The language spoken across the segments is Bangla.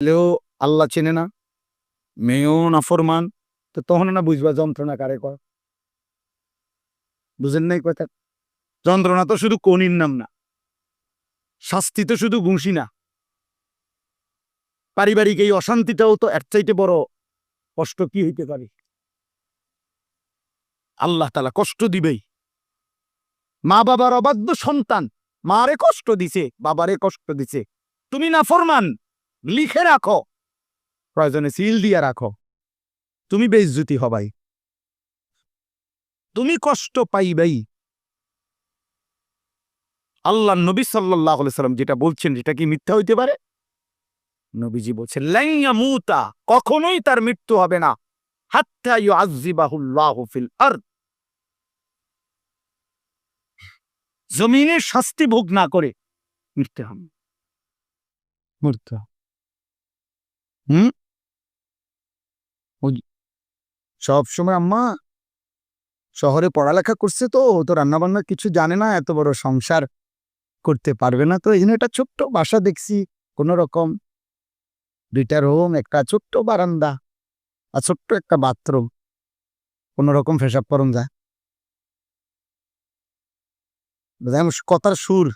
ছেলেও আল্লাহ চেনে না, মেয়েও নাফরমান, তো তখন না বুঝবা যন্ত্রণা কারে কয়। বুঝেন নাই কথা? যন্ত্রণা তো শুধু কনির নাম না, শাস্তি তো শুধু ঘুষি না, পারিবারিক এই অশান্তিটাও তো এর চাইতে বড় কষ্ট কি হইতে পারে। আল্লাহ তাআলা কষ্ট দিবেই। মা বাবার অবাধ্য সন্তান মারে কষ্ট দিছে, বাবারে কষ্ট দিছে, তুমি নাফরমান, লিখে রাখো, প্রয়োজনে সিল দিয়ে রাখো, তুমি বেইজ্জতি হবাই, তুমি কষ্ট পাইবাই। আল্লাহ নবী সাল্লাল্লাহু আলাইহি সাল্লাম যেটা বলছেন যেটা কি মিথ্যা হইতে পারে? নবীজি বলছেন লান ইয়ামুতা, কখনোই তার মৃত্যু হবে না, হাত্তা ইউআযযিবাহুল্লাহু ফিল আরদ, জমিনে শাস্তি ভোগ না করে মৃত্যু হবে। মৃত্যু সব সময় আম্মা শহরে পড়ালেখা করছে, তো রান্না বান্না কিছু জানে না, এত বড় সংসার করতে পারবে না, তো এই জন্য একটা ছোট্ট বাসা দেখছি, কোন রকম 2টা রুম, একটা ছোট্ট বারান্দা আর ছোট্ট একটা বাথরুম, কোন রকম পেশাব করন যায়। কথার সুর,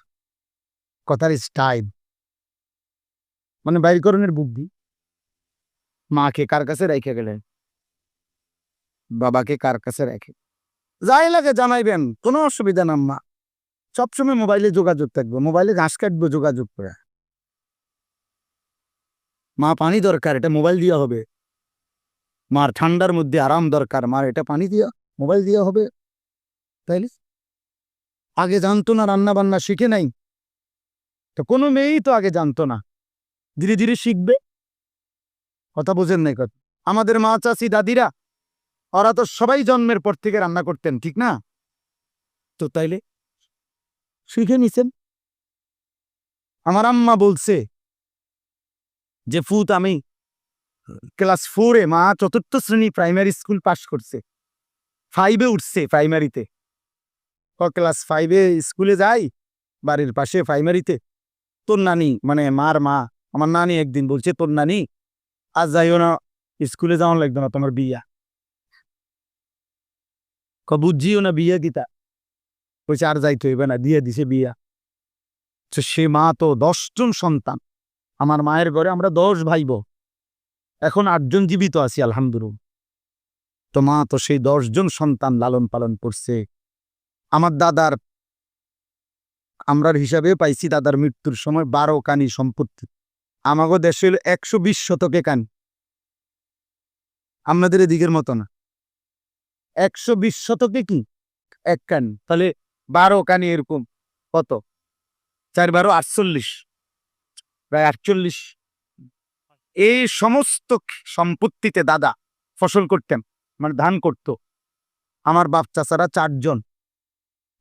কথার স্টাইল, মানে বাইরকরণের বুদ্ধি। মাকে কার কাছে রেখে গেলেন, বাবাকে কার কাছে রেখে, যাই লাগে জানাইবেন, কোনো অসুবিধা না মা, সবসময় মোবাইলে যোগাযোগ থাকবে, মোবাইলে ঘাস কাটবো যোগাযোগ করে। মা পানি দরকার, এটা মোবাইল দিয়া হবে। মার ঠান্ডার মধ্যে আরাম দরকার, মার এটা পানি দিয়া মোবাইল দিয়া হবে। তাইলে আগে জানতো না, রান্না বান্না শিখে নাই, তো কোনো মেয়েই তো আগে জানতো না, ধীরে ধীরে শিখবে। কথা বোঝেন নাই কথা? আমাদের মা চাচি দাদিরা ওরা তো সবাই জন্মের পর থেকে রান্না করতেন, ঠিক না? তো তাইলে শিখে নিছেন। আমার আম্মা বলছে যে ফুত আমি ক্লাস 4-এ, মা 4র্থ শ্রেণী প্রাইমারি স্কুল পাশ করছে, 5-এ উঠছে প্রাইমারিতে, ক্লাস 5-এ স্কুলে যাই বাড়ির পাশে প্রাইমারিতে, তোর নানি মানে মার মা, আমার নানি একদিন বলছে তোর নানি আজ যাইও না, স্কুলে যাওয়া লাগতো না, তোমার বিয়া। বুঝিও না বিয়া দিতা, বলছে আর যাইতে হইবে না, দিয়ে দিছে বিয়া। তো সে মা তো 10 জন সন্তান, আমার মায়ের ঘরে আমরা 10 ভাই বোন, এখন 8 জন জীবিত আছি আলহামদুলিল্লাহ। তো মা তো সেই 10 জন সন্তান লালন পালন করছে। আমার দাদার, আমরার হিসাবে পাইছি দাদার মৃত্যুর সময় 12 কানি সম্পত্তি, আমাগো দেশে 120 শতকে কান, আমাদের এদিকের মতো না, 120 শতকে কি এক কান, তাহলে 12 কানি এরকম কত, 4 × 12 = 48, প্রায় 48। এই সমস্ত সম্পত্তিতে দাদা ফসল করতেন, মানে ধান করত। আমার বাপ চাচারা 4 জন,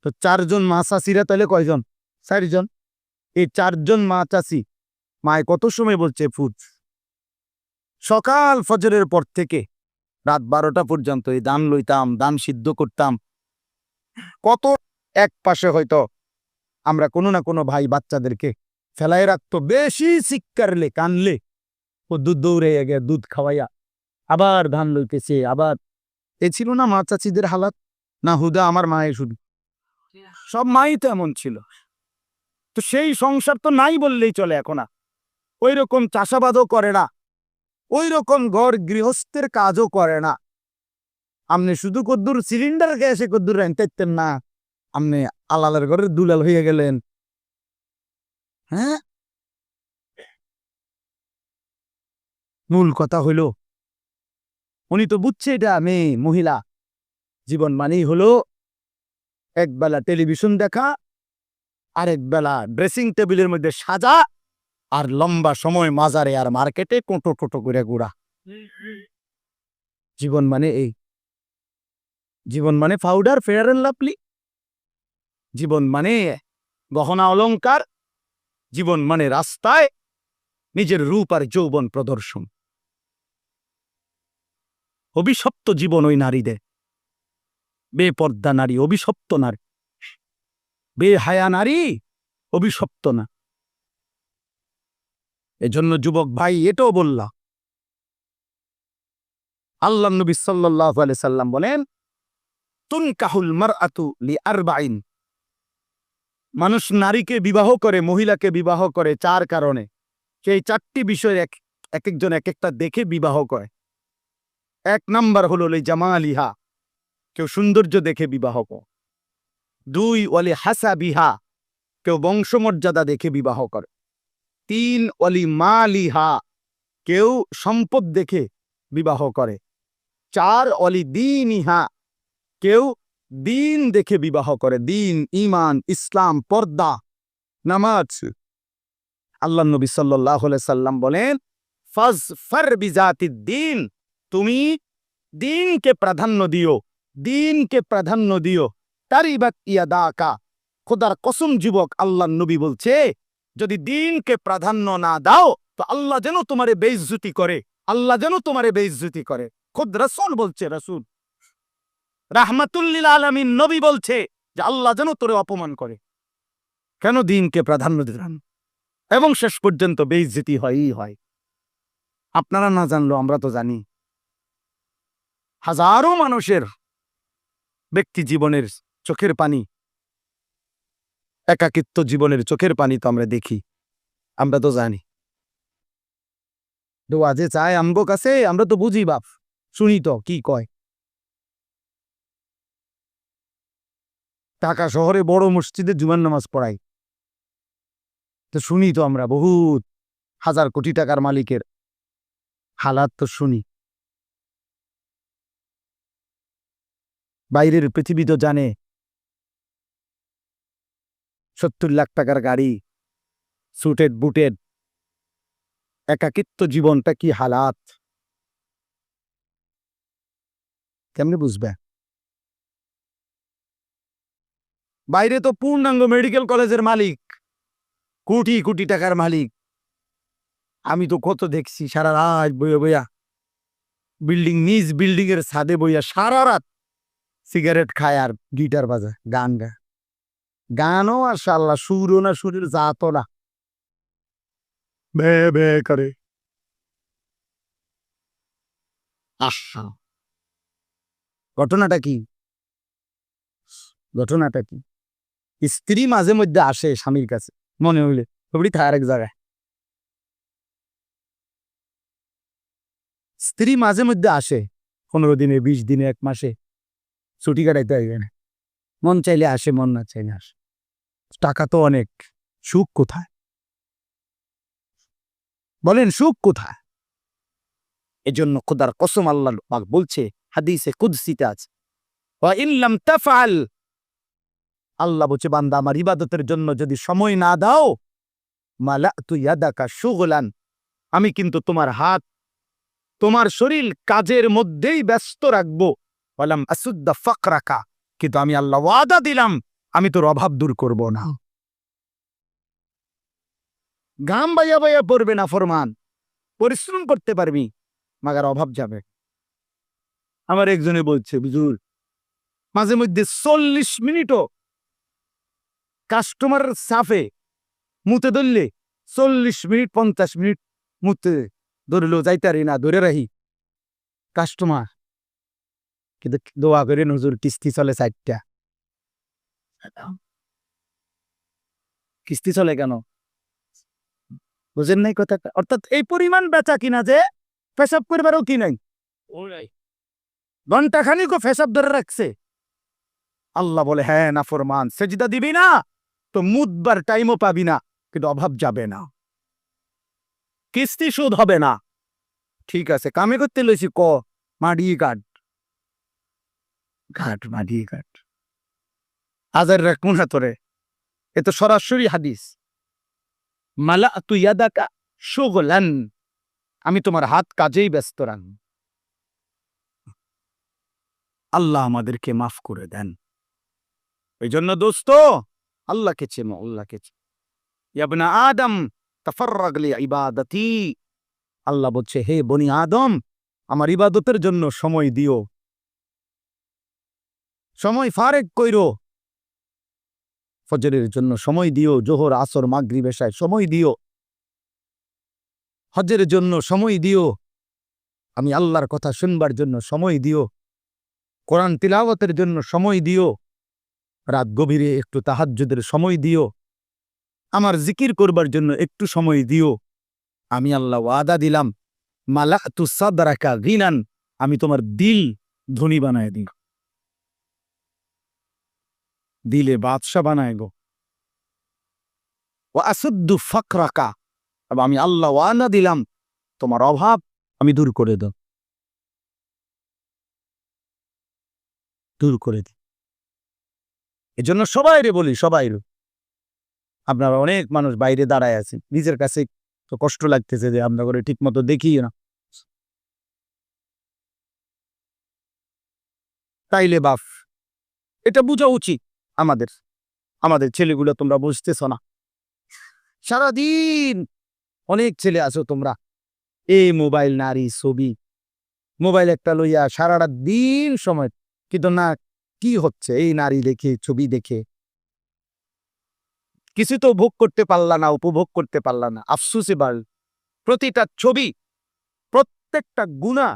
তো 4 জন মা চাচিরা তাহলে কয়জন, 4 জন। এই 4 জন মা চাচি, মায় কত সময় বলছে ফুট, সকাল ফজরের পর থেকে রাত 12টা পর্যন্ত এই ধান লইতাম, ধান সিদ্ধ করতাম। কত এক পাশে হয়তো আমরা কোনো না কোনো ভাই বাচ্চাদেরকে ফেলায় রাখতো, বেশি চিৎকারলে কানলে ও দুধ দৌড়ে গে দুধ খাওয়াইয়া আবার ধান লইতেছে, আবার এ ছিল না মা চাচিদের হালাত, না হুদা আমার মায়ের শুধু, সব মাই তো এমন ছিল। তো সেই সংসার তো নাই বললেই চলে এখন, ওই রকম চাষাবাদও করে না, ওই রকম ঘর গৃহস্থের কাজও করে না। আপনি শুধু কদ্দুর সিলিন্ডার গ্যাসে কদ্দুর রাইতেন না, আপনি আলালের ঘরের দুলাল হয়ে গেলেন। হ্যাঁ, মূল কথা হইল উনি তো বুঝছে এটা মেয়ে মহিলা, জীবন মানেই হলো একবেলা টেলিভিশন দেখা, আরেক বেলা ড্রেসিং টেবিলের মধ্যে সাজা, আর লম্বা সময় মাজারে আর মার্কেটে কোটো টোটো করে ঘোরা। জীবন মানে এই, জীবন মানে পাউডার, ফেয়ার এন্ড লাভলি, জীবন মানে গহনা অলংকার, জীবন মানে রাস্তায় নিজের রূপ আর যৌবন প্রদর্শন। অভিশপ্ত জীবন ওই নারীদের, বেপর্দা নারী অভিশপ্ত নারী, বেহায়া নারী অভিশপ্ত না। এজন্য যুবক ভাই এটাও বললাম, আল্লাহ নবী সাল্লাল্লাহু আলাইহি সাল্লাম বলেন, তুনকাহুল মারআতু লিআরবাইন, মানুষ নারীকে বিবাহ করে, মহিলাকে বিবাহ করে 4 কারণে। সেই 4টি বিষয় এক একজন এক একটা দেখে বিবাহ করে। 1 নাম্বার হলো লিজামালিহা, কেউ সৌন্দর্য দেখে বিবাহ করে। 2 ওয়ালি হাসাবিহা, কেউ বংশমর্যাদা দেখে বিবাহ করে। 3 ওয়ালি মালিহা, কেউ সম্পদ দেখে বিবাহ করে। 4 ওয়ালি দীনিহা, কেউ দিন দেখে বিবাহ করে। দিন, ঈমান, ইসলাম, পর্দা, নামাজ। আল্লাহ নবী সাল্লাল্লাহু আলাইহি সাল্লাম বলেন, ফাজফার বিজাতিদ দ্বীন, তুমি দিনকে প্রাধান্য দিও, দিনকে প্রাধান্য দিও। তারিবাত ইয়াদাকা, খোদার কসম যুবক, আল্লাহ নবী বলছে, যদি দিনকে প্রাধান্য না দাও তো আল্লাহ যেন তোমারে বেইজ্জতি করে, আল্লাহ যেন তোমারে বেইজ্জতি করে। খোদ রাসূল বলছে, রাসূল রাহমাতুল লিল আলামিন নবী বলছে যে আল্লাহ যেন তোরে অপমান করে। কেন? দিনকে প্রাধান্য দিলাম, এবং শেষ পর্যন্ত বেইজ্জতি হয়ই হয়। আপনারা না জানলো আমরা তো জানি। হাজারো মানুষের ব্যক্তি জীবনের চোখের পানি, একাকিত্ব জীবনের চোখের পানি তো আমরা দেখি, আমরা তো জানি। দোয়া যে চায় আমগো কাছে, আমরা তো বুঝি বাপ, শুনি তো কি কয়। ঢাকা শহরে বড় মসজিদে জুমার নামাজ পড়াই, তো শুনি তো আমরা বহুত হাজার কোটি টাকার মালিকের হালাত তো শুনি। বাইরের পৃথিবী তো জানে 70 লাখ টাকার গাড়ি, সুটেড বুটেড, একাকিত্ব জীবনটা কি হালাত, কেমনে বুঝবে? বাইরে তো পূর্ণাঙ্গ মেডিকেল কলেজের মালিক, কোটি কোটি টাকার মালিক। আমি তো কত দেখছি সারা রাত বইয়া বইয়া, বিল্ডিং, নিজ বিল্ডিং এর ছাদে বইয়া সারা রাত সিগারেট খায় আর গিটার বাজায়, গান গায়। গানও মাশাআল্লাহ, সুরও না, সুরের জাতও না, বে বে করে। আহা, ঘটনাটা কি? ঘটনাটা কি? স্ত্রী মাঝে মধ্যে আসে স্বামীর কাছে, মনে হইলে সবরি থাকার এক জায়গায়। স্ত্রী মাঝে মধ্যে আসে 15 দিনে, 20 দিনে, 1 মাসে ছুটি কাটাইতে হয় না। মন চাইলে আসে, মন না চাইলে আসে। টাকা তো অনেক, সুখ কোথায়? বলেন সুখ কোথায়? এজন্য খোদার কসম আল্লাহ পাক বলছে, হাদিসে কুদসিতে আছে, ওয়া ইন লাম তাফআল, আল্লাহ বলছে বান্দা আমার ইবাদতের জন্য যদি সময় না দাও, মালাতু ইয়াদাকা শুগলান, আমি কিন্তু তোমার হাত, তোমার শরীর কাজের মধ্যেই ব্যস্ত রাখবো। ওয়ালাম আসুদ্দা ফাকরাকা, কিন্তু আমি আল্লাহ ওয়াদা দিলাম আমি তোর অভাব দূর করব না। গাম বাইয়া বাইয়া পড়বে না ফরমান, পরিশ্রম করতে পারবি, মাগার অভাব যাবে। আমার একজনে বলছে, হুজুর মাঝে মধ্যে 40 মিনিটও কাস্টমার সাফে মুতে ধরলে 40 মিনিট 50 মিনিট মুতে ধরলো যাইতারি না, ধরে রাহি কাস্টমার, কিন্তু দোয়া করে হুজুর কিস্তি চলে 4টা। কিস্তি চলে কেন বুঝেন নাই কথাটা? অর্থাৎ এই পরিমাণ বেচা কিনা যে পেশাব করবারও কি নাই, ঘন্টা খানিকও পেশাব ধরে রাখছে। আল্লাহ বলে, হ্যাঁ নাফরমান, সেজদা দিবি না তো মুদবার টাইমও পাবি না, কিন্তু অভাব যাবে না, কিস্তি সুদ হবে না। ঠিক আছে, কামে করতে লইছি, ক মাডিয়ে কাট, ঘাট মাডিয়ে কাট, হাজার রাখুন হাতরে। এ তো সরাসরি হাদিস, মালাতু ইয়াদাকা শুগলান, আমি তোমার হাত কাজেই ব্যস্ত রাখব। আল্লাহ আমাদেরকে মাফ করে দেন। এই জন্য দোস্ত, আল্লাহকে চেনো, আল্লাহকে চেনো। ইয়া ইবনা আদম তাফাররাগ লি ইবাদাতি, আল্লাহ বলছে, হে বনি আদম, আমার ইবাদতের জন্য সময় দিও, সময় ফারেক কইরো, ফজরের জন্য সময় দিও, জোহর আসর মাগরিব এশায় সময় দিও। হজের জন্য সময় দিও, আমি আল্লাহর কথা শুনবার জন্য সময় দিও, কোরআন তিলাওয়াতের জন্য সময় দিও, রাত গভীরে একটু তাহাজ্জুদের সময় দিও, আমার জিকির করবার জন্য একটু সময় দিও। আমি আল্লাহ ওয়াদা দিলাম, মালাতু সাদরাকা গিনান, আমি তোমার দিল ধনী বানায় দিই, দিলে বাদশা বানায় গো। ওয়া আসুদ্দু ফাকরাকা, আমি আল্লাহ ওয়াদা দিলাম তোমার অভাব আমি দূর করে দাও, দূর করে দিই। এজন্য সবাইরে বলি, সবাইরে, আপনারা অনেক মানুষ বাইরে দাঁড়ায় আছেন, নিজের কাছে তো কষ্ট লাগতেছে যে আমরা করে ঠিক মতো দেখি না, তাইলে বাপ এটা বোঝা উচিত আমাদের, আমাদের ছেলেগুলো তোমরা বুঝতেছ না। সারাদিন অনেক ছেলে আছো তোমরা, এই মোবাইল, নারী, ছবি, মোবাইল একটা লইয়া সারাটা দিন সময়, কিন্তু না কি হচ্ছে এই নারী দেখে, ছবি দেখে কিছু তো ভোগ করতে পারলা না, উপভোগ করতে পারলা না, আফসোসে বাড়ল। প্রতিটা ছবি, প্রত্যেকটা গুনাহ,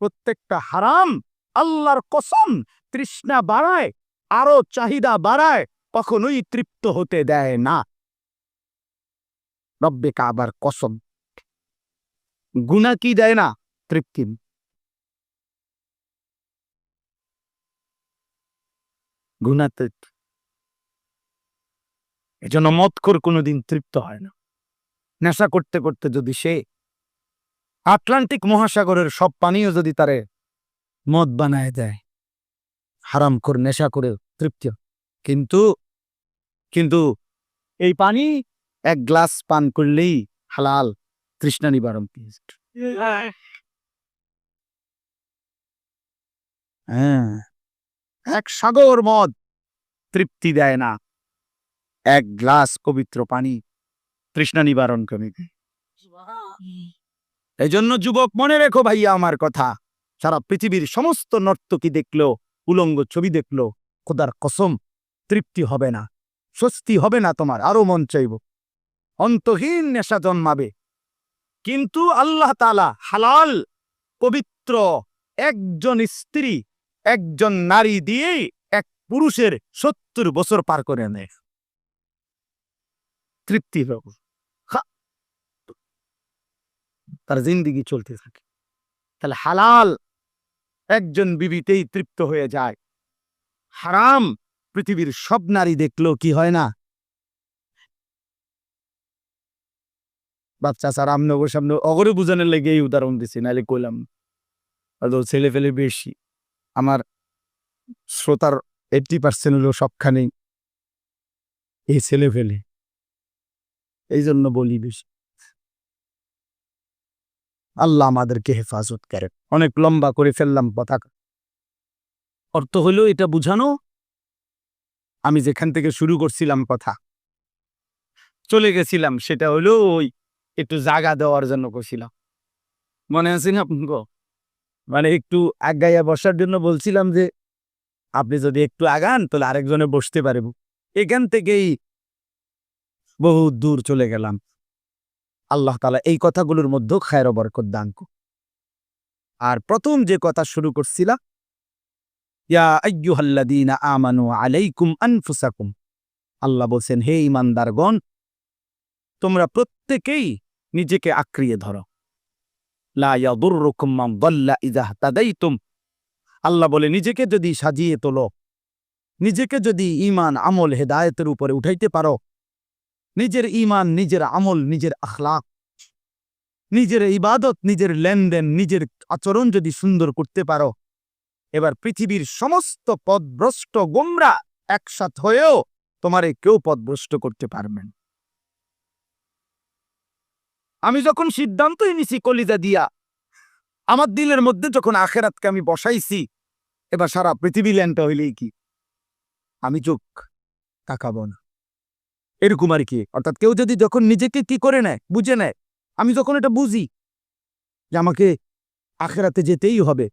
প্রত্যেকটা হারাম, আল্লাহর কসম তৃষ্ণা বাড়ায়, আরো চাহিদা বাড়ায়, কখনোই তৃপ্ত হতে দেয় না। রব্বে কাবার কসম, গুনাহ কি দেয় না? তৃপ্তি। গুনাহ তৃপ্তি। এজন্য মদখোর কোনোদিন তৃপ্ত হয় না। নেশা করতে করতে যদি সে আটলান্টিক মহাসাগরের সব পানিও যদি তারে মদ বানায় দেয়, হারাম করে নেশা করে তৃপ্তি, কিন্তু কিন্তু এই পানি এক গ্লাস পান করলেই হালাল, তৃষ্ণা নিবারণ। হ্যাঁ, এক সাগর মদ তৃপ্তি দেয় না, এক গ্লাস পবিত্র পানি তৃষ্ণা নিবারণ করে। এই জন্য যুবক মনে রেখো ভাইয়া আমার কথা, সারা পৃথিবীর সমস্ত নর্তকী দেখলো, উলঙ্গ ছবি দেখলো, খোদার কসম তৃপ্তি হবে না, স্বস্তি হবে না, তোমার আরো মন চাইব, অন্তহীন নেশা জন্মাবে। কিন্তু আল্লাহ তাআলা হালাল পবিত্র একজন স্ত্রী, একজন নারী দিয়ে এক পুরুষের 70 বছর পার করে নেয়, তৃপ্তি হবে, তার জিন্দিগি চলতে থাকে। তাহলে হালাল একজন বিবিতেই তৃপ্ত হয়ে যায়, হারাম পৃথিবীর সব নারী দেখলো কি হয় না। বাচ্চা স্যার আমনগর সামনে অগরে বুঝানোর লেগে এই উদাহরণ দিছি, নাহলে কইলাম ছেলে ফেলে বেশি। আমার শ্রোতার 80% হলো সবখানে এই ছেলে ফেলে, এই জন্য বলি বেশি। আল্লাহ আমাদেরকে হেফাজত করে। অনেক লম্বা করে ফেললাম কথা, অর্থ হলো এটা বুঝানো, আমি যেখান থেকে শুরু করছিলাম কথা চলে গেছিলাম, সেটা হলো ওই একটু জায়গা দেওয়ার জন্য করছিলাম, মনে আছে না আপনার? মানে একটু আগাইয়া বসার জন্য বলছিলাম যে আপনি যদি একটু আগান তাহলে আরেকজনে বসতে পারব, এখান থেকেই বহু দূর চলে গেলাম। আল্লাহ তাআলা এই কথাগুলোর মধ্যে খায়ের ও বরকত দান করুন। আর প্রথম যে কথা শুরু করছিলাম, ইয়া আইয়ুহাল্লাযীনা আমানু আলাইকুম আনফুসাকুম, আল্লাহ বলছেন হে ঈমানদারগণ তোমরা প্রত্যেকেই নিজেকে আঁকড়িয়ে ধরো। লা ইয়াদুররুকুম মান দাল্লা ইযা ইহতাদাইতুম, আল্লাহ বলে নিজেকে যদি সাজিয়ে তোলো, নিজেকে যদি ঈমান আমল হেদায়েতের উপরে উঠাইতে পারো, নিজের ঈমান, নিজের আমল, নিজের আখলাক, নিজের ইবাদত, নিজের লেনদেন, নিজের আচরণ যদি সুন্দর করতে পারো, এবার পৃথিবীর সমস্ত পথভ্রষ্ট গোমরা একসাথ হয়েও তোমারে কেউ পথভ্রষ্ট করতে পারবেন। আমি যখন সিদ্ধান্তই নিছি কলিজা দিয়া, আমার দিলের মধ্যে যখন আখেরাতকে আমি বসাইছি, এবার সারা পৃথিবী ল্যান্ডটা হইলেই কি আমি চোখ তাকাবো না, এরকম আর কি। অর্থাৎ কেউ যদি যখন নিজেকে কি করে নেয়, বুঝে নেয়, আমি যখন এটা বুঝি যে আমাকে আখেরাতে যেতেই হবে,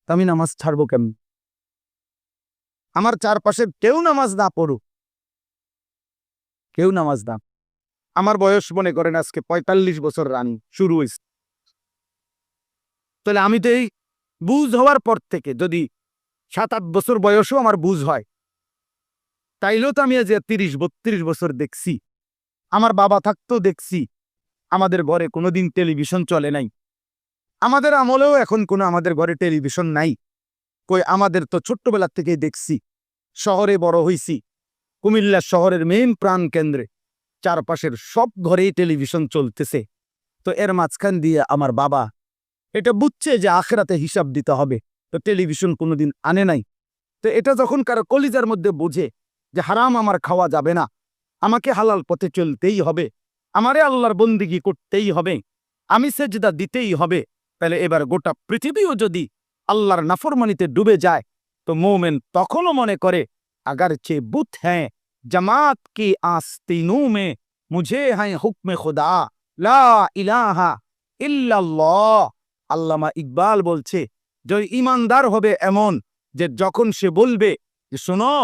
তা আমি নামাজ ছাড়বো কেমন? আমার চারপাশে কেউ নামাজ না পড়ুক, কেউ নামাজ না, আমার বয়স মনে করেন আজকে ৪৫ বছর রানিং শুরু হয়েছে। তাহলে আমি তো এই বুঝ হওয়ার পর থেকে যদি ৭-৮ বছর বয়সও আমার বুঝ হয়, তাইলেও তো আমি আজ ৩০-৩২ বছর দেখছি। আমার বাবা থাকতেও দেখছি আমাদের ঘরে কোনোদিন টেলিভিশন চলে নাই। আমাদের আমলেও এখন কোনো আমাদের ঘরে টেলিভিশন নাই। কই আমাদের তো ছোট্টবেলার থেকে দেখছি, শহরে বড় হইছি, কুমিল্লা শহরের মেইন প্রাণ কেন্দ্রে চারপাশের সব ঘরেই টেলিভিশন চলতেছে। তো এর মাঝখান দিয়ে আমার বাবা এটা বুঝছে যে আখেরাতে হিসাব দিতে হবে, তো টেলিভিশন কোনোদিন আনে নাই। তো এটা যখন কারো কলিজার মধ্যে বোঝে যে হারাম আমার খাওয়া যাবে না, আমাকে হালাল পথে চলতেই হবে, আমারে আল্লাহর বন্দিগি করতেই হবে, আমি সেজদা দিতেই হবে, তাহলে এবার গোটা পৃথিবীও যদি আল্লাহর নাফরমানিতে ডুবে যায়, তো মোমেন তখনও মনে করে আগার চে বুত হ্যাঁ জামাত কি আস্তিনু মে মুঝে হ্যাঁ হুকমে খুদা লা ইলাহা ইল্লাল্লাহ। আল্লামা ইকবাল বলছে যে ইমানদার হবে এমন যে যখন সে বলবে যে শোনো,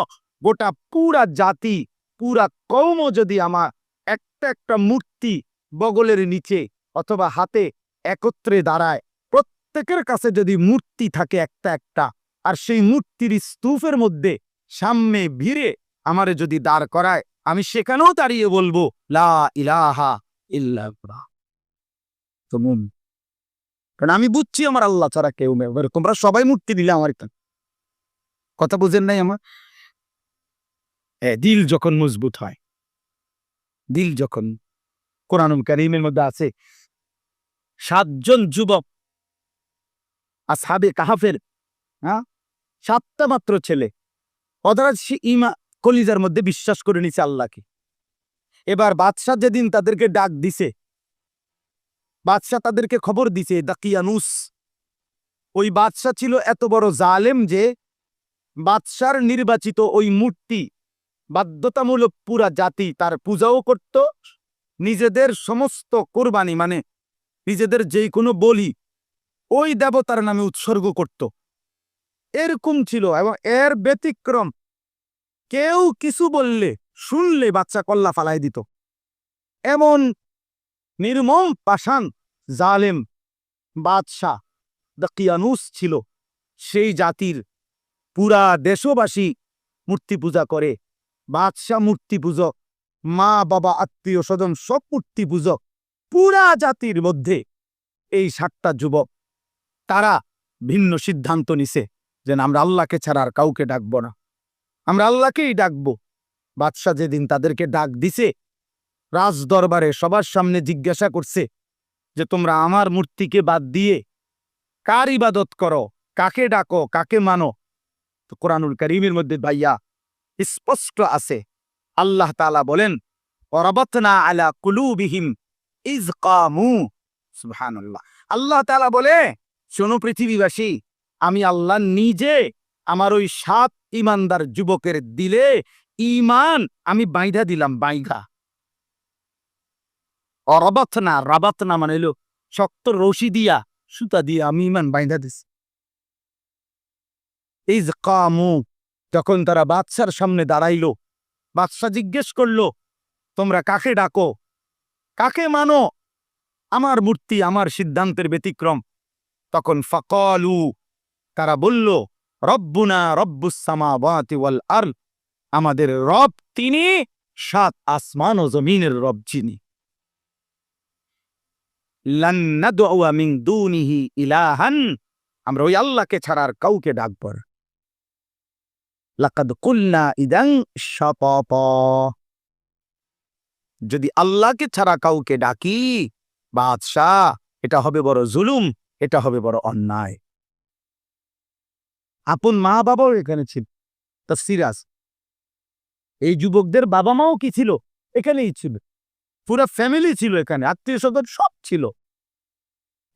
গোটা পুরা জাতি পুরা কওমও যদি আমার একটা একটা মূর্তি বগলের নিচে অথবা হাতে একত্রে দাঁড়ায়, প্রত্যেকের কাছে যদি মূর্তি থাকে একটা একটা, আর সেই মূর্তির স্তূপের মধ্যে সামনে ভিড়ে আমারে যদি দাঁড় করায়, আমি সেখানেও দাঁড়িয়ে বলবো লা ইলাহা ইল্লাল্লাহ। কারণ আমি বুঝছি আমার আল্লাহ ছাড়া কেউ নেই। তোমরা সবাই মূর্তি দিলে আমার কথা বুঝেন নাই আমার। দিল যখন মজবুত হয়, দিল যখন, কোরআনুল কারীমের মধ্যে আছে ৭ জন যুবক আসহাবে কাহাফের, ৭টা মাত্র ছেলে, ওরা কলিজার মধ্যে বিশ্বাস করে নিছে আল্লাহকে। এবার বাদশাহ যেদিন তাদেরকে ডাক দিছে, বাদশাহ তাদেরকে খবর দিছে দাকিয়ানুস। ওই বাদশাহ ছিল এত বড় জালেম যে বাদশার নির্বাচিত ওই মূর্তি বাধ্যতামূলক পুরা জাতি তার পূজাও করত, নিজেদের সমস্ত কোরবানি মানে নিজেদের যেই কোনো বলি ওই দেবতার নামে উৎসর্গ করত। এরকম ছিল। এবং এর ব্যতিক্রম কেউ কিছু বললে শুনলে বাচ্চা কল্লা ফালাই দিত। এমন নির্মম পাষাণ জালেম বাদশাহ দাকিয়ানুস ছিল। সেই জাতির পুরা দেশবাসী মূর্তি পূজা করে, বাদশাহ মূর্তি পূজক, মা বাবা আত্মীয় স্বজন সব মূর্তি পূজক। পুরা জাতির মধ্যে এই ৭টা যুবক তারা ভিন্ন সিদ্ধান্ত নিছে যে আমরা আল্লাহকে ছাড়া আর কাউকে ডাকবো না, আমরা আল্লাহকেই ডাকবো। বাদশাহ যেদিন তাদেরকে ডাক দিছে, রাজ দরবারে সবার সামনে জিজ্ঞাসা করছে যে তোমরা আমার মূর্তিকে বাদ দিয়ে কার ইবাদত করো, কাকে ডাকো, কাকে মানো? তো কোরআনুল কারীমের মধ্যে ভাইয়া স্পষ্ট আছে, আল্লাহ তাআলা বলেন ওয়ারাবাতনা আলা কুলুবিহিম ইয কামু। সুবহানাল্লাহ। আল্লাহ তাআলা বলে শোনো পৃথিবীবাসী, আমি আল্লাহ নিজে আমার ওই ৭ ঈমানদার যুবকের দিলে ঈমান আমি বাইধা দিলাম, বাইধা। অরাবাতনা, রাবাতনা মানে হলো শক্ত রশি দিয়া সুতা দিয়ে আমি ঈমান বাইধা দিছি। ইয কামু, যখন তারা বাদশার সামনে দাঁড়াইল, বাদশা জিজ্ঞেস করলো তোমরা কাকে ডাকো, কাকে মানো? আমার মূর্তি আমার সিদ্ধান্তের ব্যতিক্রম। তখন ফাকালু, তারা বলল রব্বুনা রব্বুস সামাওয়াতি ওয়াল আরদ, আমাদের রব তিনি ৭ আসমান ও জমিনের রব যিনি। লান নাদউ মিন দুনিহি ইলাহান, আমরা ওই আল্লাহকে ছাড়া আর কাউকে ডাকব না। লাকাদ কুলনা ইদান শাতাতা, যদি আল্লাহকে ছাড়া কাউকে ডাকি বাদশাহ, এটা হবে বড় জুলুম, এটা হবে বড় অন্যায়। আপন মা বাবাও এখানে ছিল, তাফসীর আছে। এই যুবকদের বাবা মাও কি ছিল? এখানেই ছিল, পুরা ফ্যামিলি ছিল এখানে, আত্মীয় স্বজন সব ছিল।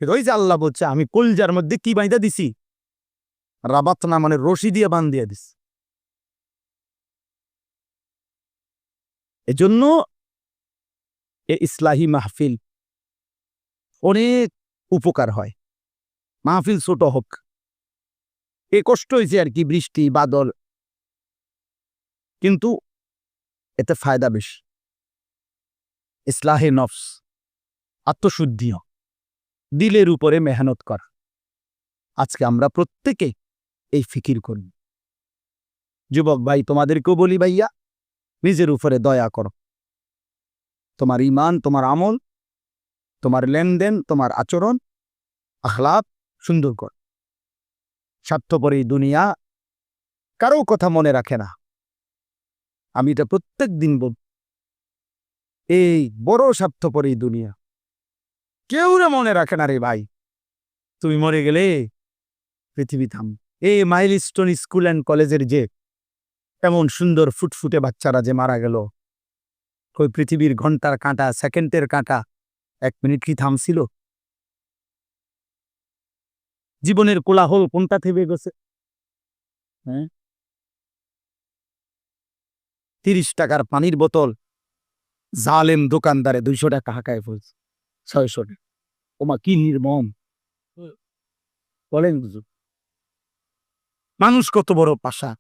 ওই যে আল্লাহ বলছে আমি কলজার মধ্যে কি বাইন্ধা দিছি, রাবাতনা মানে রশি দিয়ে বান্ধিয়া দিছি। এজন্য ইসলাহি মাহফিল অনেক উপকার হয়। মাহফিল ছোট হোক, এ কষ্ট হয়েছে আর কি, বৃষ্টি বাদল, কিন্তু এতে ফায়দা বেশি। ইসলাহে নফস, আত্মশুদ্ধি, দিলের উপরে মেহনত করা। আজকে আমরা প্রত্যেকে এই ফিকির করি। যুবক ভাই, তোমাদেরকেও বলি ভাইয়া, নিজের উপরে দয়া করো। তোমার ঈমান, তোমার আমল, তোমার লেনদেন, তোমার আচরণ, আখলাক সুন্দর কর। স্বার্থপর এই দুনিয়া কারো কথা মনে রাখে না। আমি এটা প্রত্যেক দিন বল, এই বড় স্বার্থপর এই দুনিয়া কেউ না মনে রাখে না রে ভাই। তুমি মরে গেলে পৃথিবী থাম। এই মাইলস্টোন স্কুল অ্যান্ড কলেজের যে এমন সুন্দর ফুটফুটে বাচ্চারা যে মারা গেল, ওই পৃথিবীর ঘন্টার কাঁটা, সেকেন্ডের কাঁটা 1 মিনিট কি থামছিল? জীবনের কোলাহল কোনটা থেমে গেছে? হ্যাঁ, 30 টাকার পানির বোতল জালেম দোকানদারে 200 টাকা হাঁকায় ফেলছে, 600 টাকা। ওমা কি নির্মম বলেন। মানুষ কত বড় পাশা।